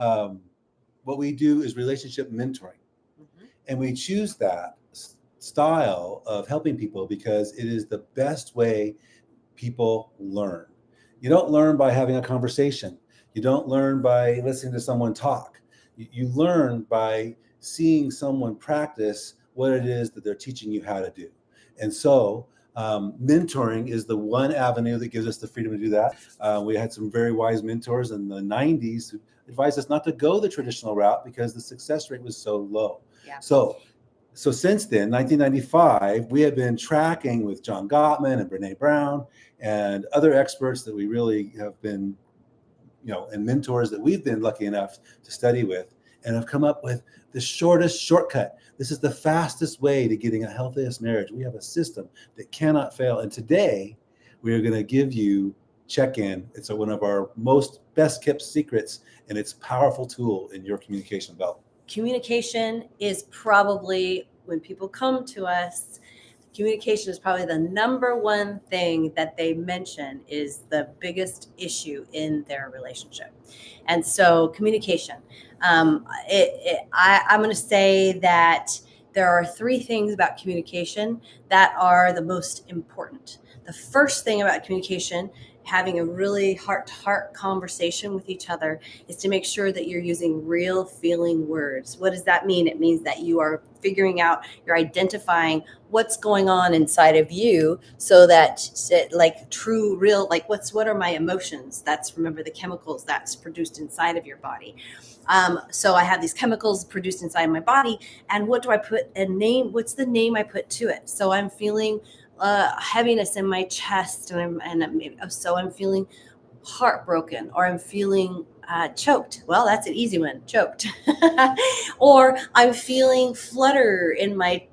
um, what we do is relationship mentoring. Mhm. And we choose that style of helping people because it is the best way people learn. You don't learn by having a conversation. You don't learn by listening to someone talk. You learn by seeing someone practice what it is that they're teaching you how to do. And so, mentoring is the one avenue that gives us the freedom to do that. We had some very wise mentors in the 90s who advised us not to go the traditional route because the success rate was so low. Yeah. So since then, 1995, we have been tracking with John Gottman and Brene Brown and other experts that we really have been, and mentors that we've been lucky enough to study with, and have come up with the shortest shortcut. This is the fastest way to getting a healthiest marriage. We have a system that cannot fail. And today, we are going to give you check-in. It's one of our most best kept secrets, and it's a powerful tool in your communication belt. Communication is probably, when people come to us, communication is probably the number one thing that they mention is the biggest issue in their relationship. And so communication, I'm going to say that there are three things about communication that are the most important. The first thing about communication, having a really heart-to-heart conversation with each other, is to make sure that you're using real feeling words. What does that mean? It means that you are figuring out, you're identifying what's going on inside of you, so that like true, real, like what are my emotions? That's, remember, the chemicals that's produced inside of your body. So I have these chemicals produced inside my body, and what do I put a name? What's the name I put to it? So I'm feeling heaviness in my chest, and so I'm feeling heartbroken, or I'm feeling choked. Well, that's an easy one, choked. Or I'm feeling flutter in my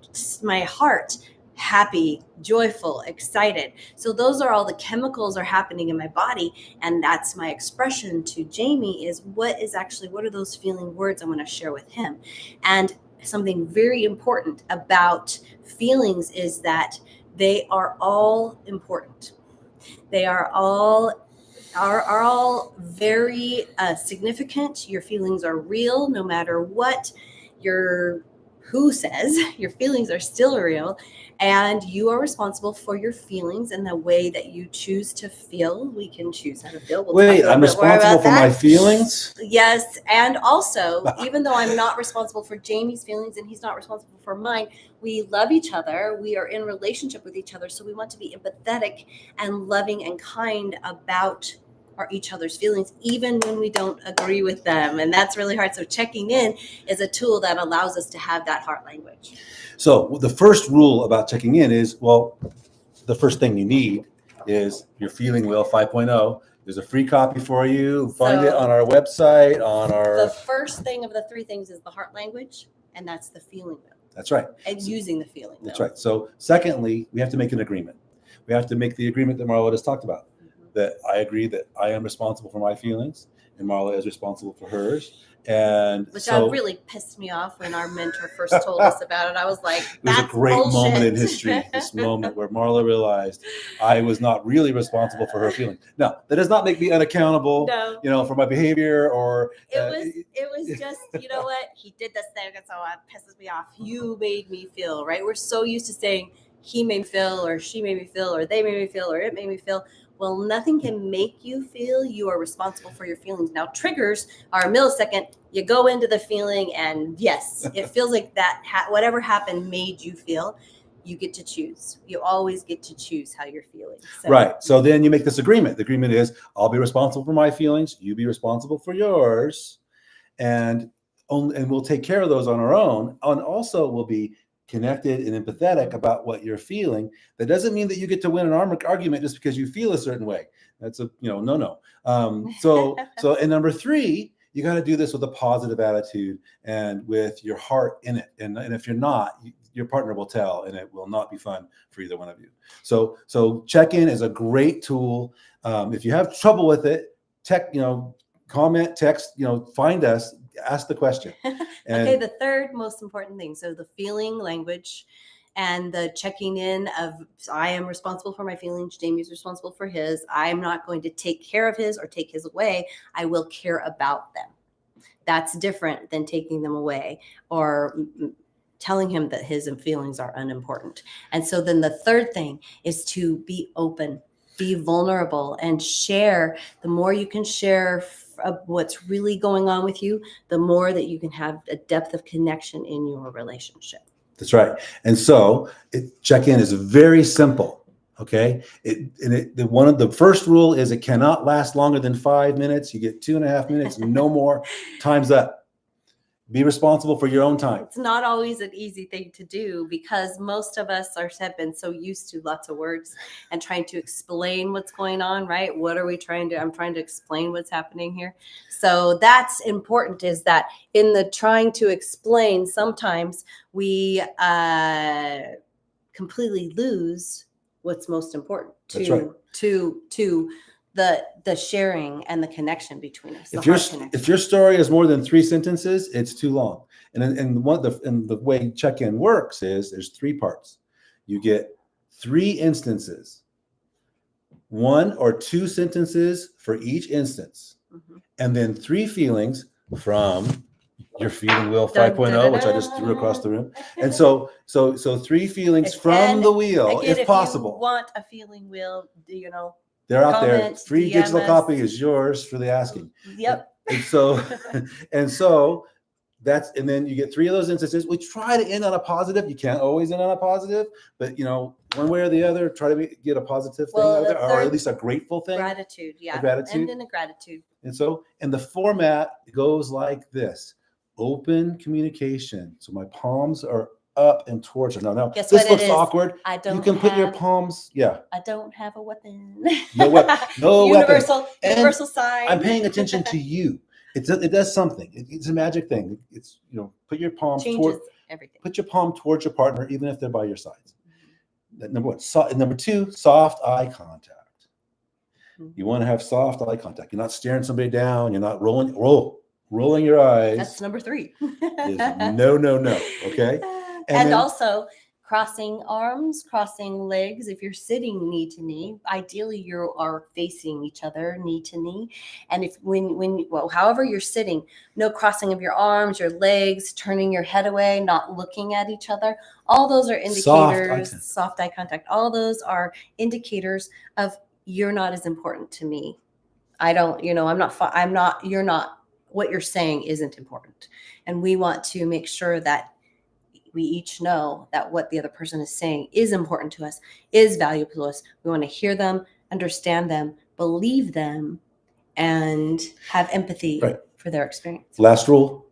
heart, happy, joyful, excited. So those are all the chemicals are happening in my body, and that's my expression to Jami, is what are those feeling words I want to share with him. And something very important about feelings is that they are all important. They are all very significant. Your feelings are real, no matter what who says. Your feelings are still real, and you are responsible for your feelings and the way that you choose to feel. We can choose how to feel. Wait, I'm responsible for my feelings? Yes, and also, even though I'm not responsible for Jami's feelings and he's not responsible for mine, we love each other. We are in relationship with each other, so we want to be empathetic and loving and kind about each other's feelings, even when we don't agree with them. And that's really hard. So checking in is a tool that allows us to have that heart language. So the first rule about checking in is, well, the first thing you need is your Feeling Wheel 5.0. There's a free copy for you. Find it on our website, The first thing of the three things is the heart language, and that's the feeling wheel. That's right. And using the feeling wheel. That's right. So secondly, we have to make an agreement. We have to make the agreement that Marlla just talked about. That I agree that I am responsible for my feelings and Marlla is responsible for hers. And which really pissed me off when our mentor first told us about it. I was like, that's it was a great bullshit. moment in history, this moment where Marlla realized I was not really responsible for her feelings. Now, that does not make me unaccountable, for my behavior or... It was just, you know what? He did this thing, and so it pisses me off. You made me feel, right? We're so used to saying, he made me feel, or she made me feel, or they made me feel, or it made me feel. Well, nothing can make you feel. You are responsible for your feelings. Now, triggers are a millisecond. You go into the feeling, and yes, it feels like that. Whatever happened made you feel. You get to choose. You always get to choose how you're feeling. So. Right. So then you make this agreement. The agreement is, I'll be responsible for my feelings. You be responsible for yours, and we'll take care of those on our own. And also, we'll be connected and empathetic about what you're feeling. That doesn't mean that you get to win an argument just because you feel a certain way. That's a no. So and number three, you got to do this with a positive attitude and with your heart in it. And if you're not, your partner will tell, and it will not be fun for either one of you. So check-in is a great tool. If you have trouble with it, comment, text, find us. Ask the question. Okay, the third most important thing. So the feeling language and the checking in of, I am responsible for my feelings. Jami's responsible for his. I'm not going to take care of his or take his away. I will care about them. That's different than taking them away or telling him that his feelings are unimportant. And so then the third thing is to be open, be vulnerable, and share. The more you can share of what's really going on with you, the more that you can have a depth of connection in your relationship. That's right. And so check-in is very simple. Okay. One of the first rule is it cannot last longer than 5 minutes. You get 2.5 minutes, no more. Time's up. Be responsible for your own time. It's not always an easy thing to do because most of us have been so used to lots of words and trying to explain what's going on, right? What are we trying to, I'm trying to explain what's happening here. So that's important, is that in the trying to explain, sometimes we completely lose what's most important to the sharing and the connection between us. If your story is more than 3 sentences, it's too long. And the way check-in works is there's 3 parts. You get 3 instances, 1 or 2 sentences for each instance, and then 3 feelings from your feeling wheel 5.0, which I just threw across the room. And so 3 feelings from the wheel, again, if possible. If you want a feeling wheel, they're out there. Free DM digital us. copy is yours for the asking. Yep. And so and then you get 3 of those instances. We try to end on a positive. You can't always end on a positive, but one way or the other, try to get a positive thing out of there, or at least a grateful thing. Gratitude, yeah. Gratitude. And in a gratitude. And the format goes like this: open communication. So my palms are up and towards her. No, Guess this what looks it is? awkward. I don't. You can put your palms. Yeah. I don't have a weapon. No weapon. No universal, weapon. Universal sign. I'm paying attention to you. It does something. It's a magic thing. It's put your palms changes everything. Put your palm towards your partner, even if they're by your sides. Number 1. Number 2, soft eye contact. You want to have soft eye contact. You're not staring somebody down. You're not rolling your eyes. That's number 3. Is no. Okay. And also crossing arms, crossing legs. If you're sitting knee to knee, ideally you are facing each other knee to knee. And if however you're sitting, no crossing of your arms, your legs, turning your head away, not looking at each other. All those are indicators. Soft eye contact. All those are indicators of you're not as important to me. I don't, you're not, what you're saying isn't important. And we want to make sure that we each know that what the other person is saying is important to us, is valuable to us. We want to hear them, understand them, believe them, and have empathy for their experience. Last rule,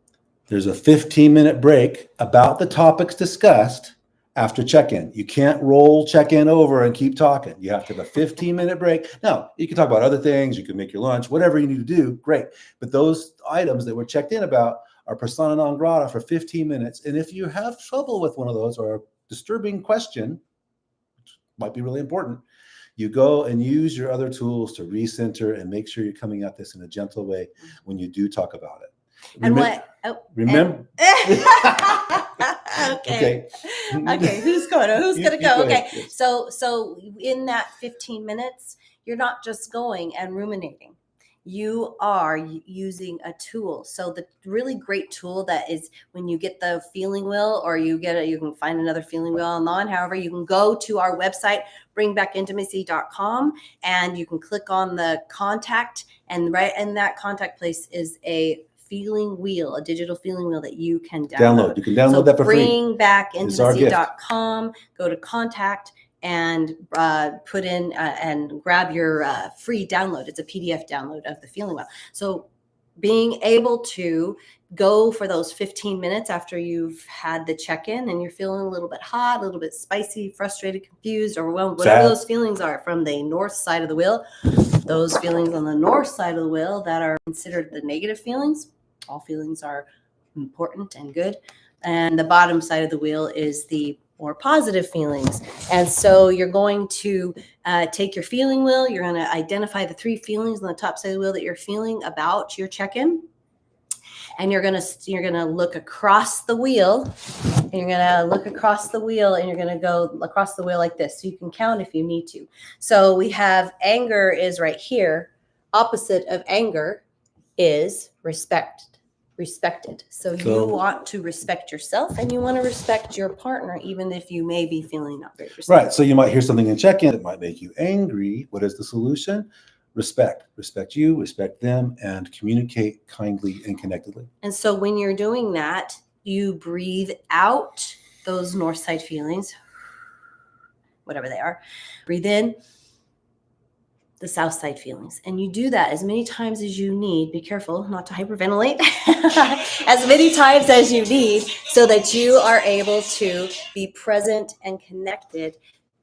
there's a 15-minute break about the topics discussed after check-in. You can't roll check-in over and keep talking. You have to have a 15-minute break. Now, you can talk about other things. You can make your lunch, whatever you need to do, great. But those items that we're checked in about are persona non grata for 15 minutes. And if you have trouble with one of those or a disturbing question, which might be really important, you go and use your other tools to recenter and make sure you're coming at this in a gentle way when you do talk about it. Remember. Okay. Who's going to go? Okay. Yes. So in that 15 minutes, you're not just going and ruminating. You are using a tool. So the really great tool that is when you get the feeling wheel, or you can find another feeling wheel online. However, you can go to our website, bringbackintimacy.com, and you can click on the contact, and right in that contact place is a feeling wheel, a digital feeling wheel that you can download. You can download that for free. Bringbackintimacy.com, go to contact, and put in and grab your free download. It's a PDF download of the feeling wheel. So being able to go for those 15 minutes after you've had the check-in and you're feeling a little bit hot, a little bit spicy, frustrated, confused, overwhelmed, whatever those feelings are from the north side of the wheel, those feelings on the north side of the wheel that are considered the negative feelings. All feelings are important and good. And the bottom side of the wheel is the more positive feelings. And so you're going to take your feeling wheel. You're going to identify the 3 feelings on the top side of the wheel that you're feeling about your check-in. And you're going to look across the wheel. And you're going to look across the wheel, and you're going to go across the wheel like this. So you can count if you need to. So we have anger is right here. Opposite of anger is respect. respected. So you So- want to respect yourself and you want to respect your partner, even if you may be feeling not very respected. Right. So you might hear something in check-in that might make you angry. What is the solution? Respect. Respect you, respect them, and communicate kindly and connectedly. And so when you're doing that, you breathe out those north side feelings, whatever they are. Breathe in the south side feelings. And you do that as many times as you need. Be careful not to hyperventilate. As many times as you need so that you are able to be present and connected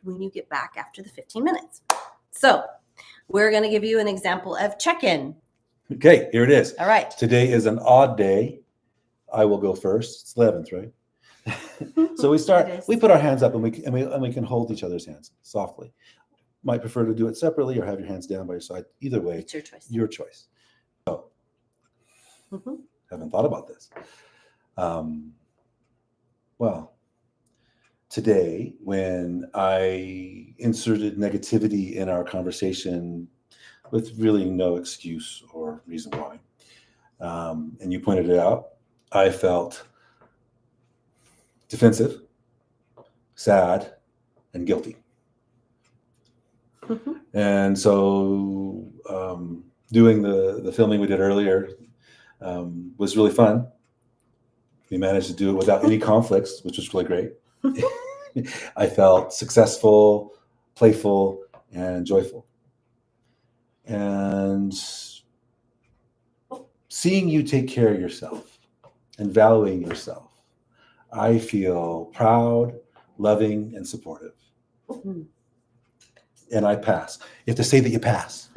when you get back after the 15 minutes. So we're going to give you an example of check-in. Okay, here it is. All right. Today is an odd day. I will go first. It's 11th, right? So we start. It is. We put our hands up, and we can hold each other's hands softly. Might prefer to do it separately or have your hands down by your side. Either way, It's your choice. your choice. So, Mhm. haven't thought about this. Well, today when I inserted negativity in our conversation with really no excuse or reason why, and you pointed it out, I felt defensive, sad, and guilty. Mhm. And so doing the filming we did earlier was really fun. We managed to do it without any conflicts, which was really great. I felt successful, playful, and joyful. And seeing you take care of yourself and valuing yourself, I feel proud, loving, and supportive. Mhm. And I pass. You have to say that you pass.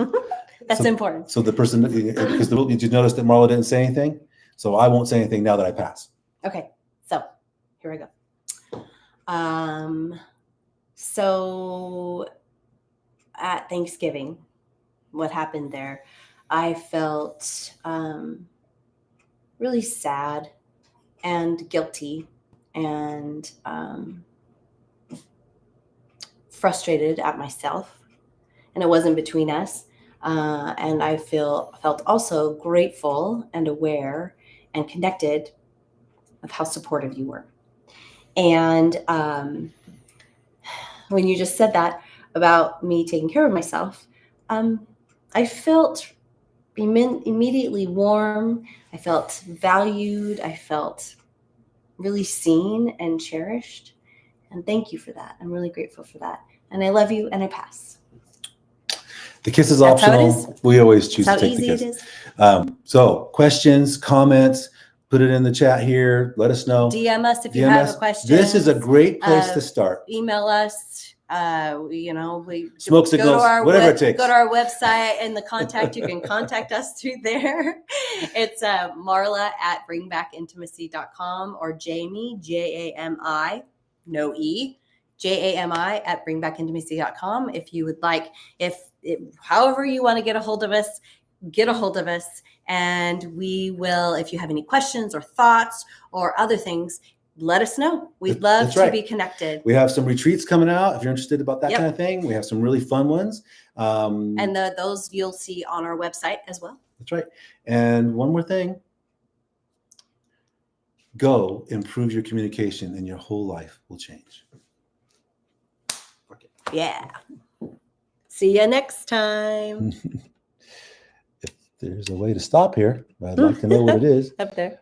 That's So- important. So the person, because did you notice that Marla didn't say anything? So I won't say anything now that I pass. Okay, so here we go. So at Thanksgiving, what happened there? I felt really sad and guilty and frustrated at myself, and it wasn't between us. And I felt also grateful and aware and connected of how supportive you were. And when you just said that about me taking care of myself, I felt immediately warm. I felt valued. I felt really seen and cherished. And thank you for that. I'm really grateful for that. And I love you, and I pass. The kiss is That's how it optional. We always choose That's to how take the easy it kiss. is. So questions, comments, put it in the chat here. Let us know. DM us if you DM have us. a question. This is a great place to Uh, start. Email us. We Smoke signals, whatever it takes. Go to our website and the contact. You can contact us through there. It's Marlla at bringbackintimacy.com or Jami, Jami, no E, Jami at bringbackintimacy.com. If you would like, however you want to get a hold of us, and we will, if you have any questions or thoughts or other things, let us know. We'd love That's to right. be connected. We have some retreats coming out. If you're interested about that Yep. kind of thing, we have some really fun ones. And those you'll see on our website as well. That's right. And one more thing. Go improve your communication and your whole life will change. Yeah. See you next time. If there's a way to stop here, I'd like to know what it is. Up there.